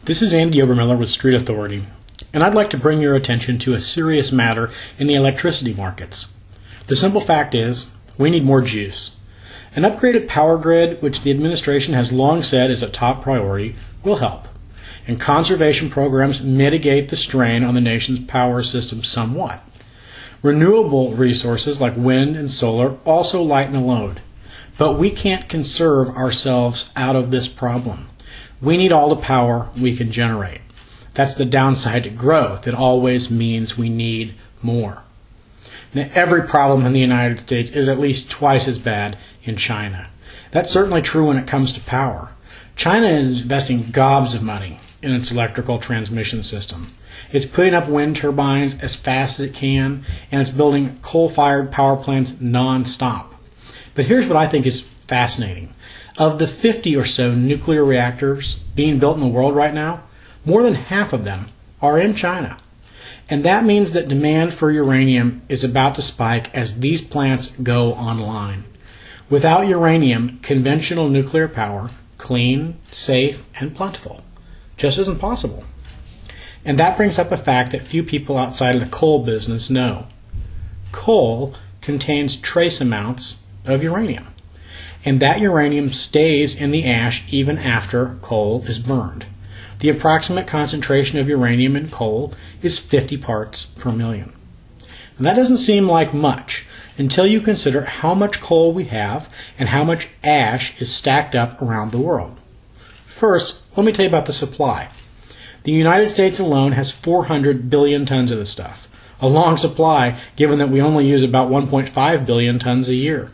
This is Andy Obermueller with StreetAuthority, and I'd like to bring your attention to a serious matter in the electricity markets. The simple fact is, we need more juice. An upgraded power grid, which the administration has long said is a top priority, will help. And conservation programs mitigate the strain on the nation's power system somewhat. Renewable resources like wind and solar also lighten the load. But we can't conserve ourselves out of this problem. We need all the power we can generate. That's the downside to growth. It always means we need more. Now, every problem in the United States is at least twice as bad in China. That's certainly true when it comes to power. China is investing gobs of money in its electrical transmission system. It's putting up wind turbines as fast as it can, and it's building coal-fired power plants non-stop. But here's what I think is fascinating. Of the 50 or so nuclear reactors being built in the world right now, more than half of them are in China. And that means that demand for uranium is about to spike as these plants go online. Without uranium, conventional nuclear power, clean, safe, and plentiful, just isn't possible. And that brings up a fact that few people outside of the coal business know. Coal contains trace amounts of uranium, and that uranium stays in the ash even after coal is burned. The approximate concentration of uranium in coal is 50 parts per million. And that doesn't seem like much until you consider how much coal we have and how much ash is stacked up around the world. First, let me tell you about the supply. The United States alone has 400 billion tons of this stuff, a long supply given that we only use about 1.5 billion tons a year.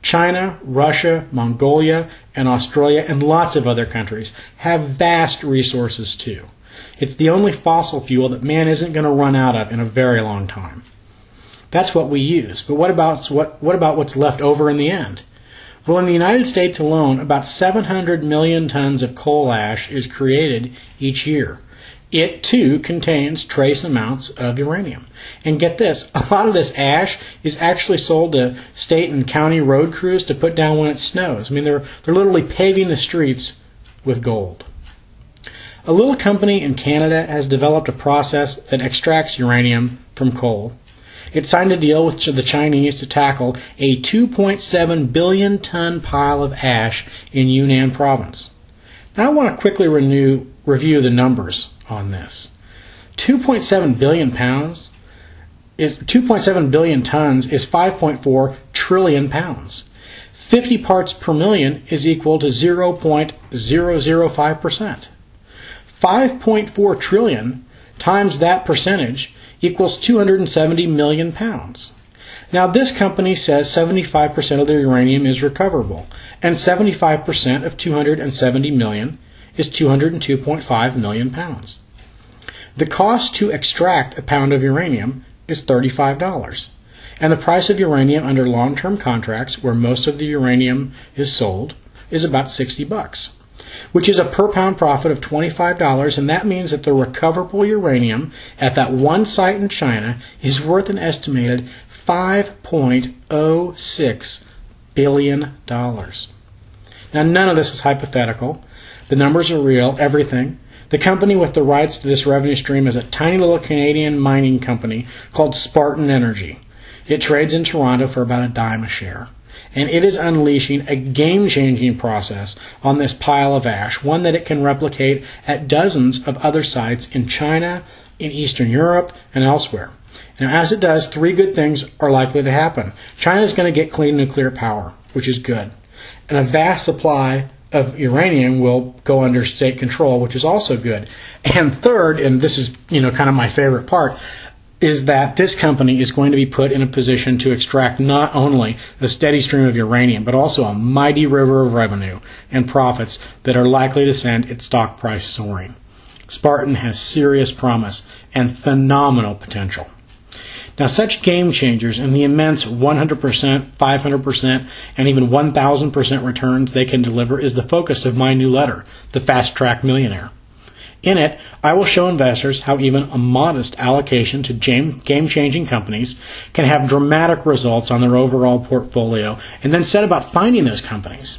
China, Russia, Mongolia, and Australia, and lots of other countries have vast resources too. It's the only fossil fuel that man isn't going to run out of in a very long time. That's what we use. But what about what's left over in the end? Well, in the United States alone, about 700 million tons of coal ash is created each year. It, too, contains trace amounts of uranium. And get this, a lot of this ash is actually sold to state and county road crews to put down when it snows. I mean, they're literally paving the streets with gold. A little company in Canada has developed a process that extracts uranium from coal. It signed a deal with the Chinese to tackle a 2.7 billion ton pile of ash in Yunnan province. Now I want to quickly review the numbers on this. 2.7 billion tons is 5.4 trillion pounds. 50 parts per million is equal to 0.005%. 5.4 trillion times that percentage equals 270 million pounds. Now this company says 75% of their uranium is recoverable, and 75% of 270 million is 202.5 million pounds. The cost to extract a pound of uranium is $35, and the price of uranium under long-term contracts, where most of the uranium is sold, is about $60, which is a per pound profit of $25, and that means that the recoverable uranium at that one site in China is worth an estimated $5.06 billion. Now, none of this is hypothetical. The numbers are real, everything. The company with the rights to this revenue stream is a tiny little Canadian mining company called Spartan Energy. It trades in Toronto for about $0.10 a share. And it is unleashing a game-changing process on this pile of ash, one that it can replicate at dozens of other sites in China, in Eastern Europe, and elsewhere. Now, as it does, three good things are likely to happen. China is going to get clean nuclear power, which is good. And a vast supply of uranium will go under state control, which is also good. And third, and this is kind of my favorite part, is that this company is going to be put in a position to extract not only a steady stream of uranium, but also a mighty river of revenue and profits that are likely to send its stock price soaring. Spartan has serious promise and phenomenal potential. Now, such game changers and the immense 100%, 500%, and even 1,000% returns they can deliver is the focus of my new letter, The Fast Track Millionaire. In it, I will show investors how even a modest allocation to game-changing companies can have dramatic results on their overall portfolio, and then set about finding those companies.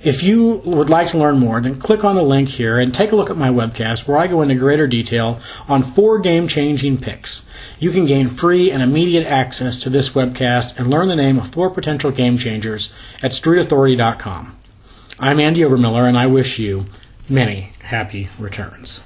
If you would like to learn more, then click on the link here and take a look at my webcast where I go into greater detail on 4 game-changing picks. You can gain free and immediate access to this webcast and learn the name of 4 potential game changers at StreetAuthority.com. I'm Andy Obermueller, and I wish you many happy returns.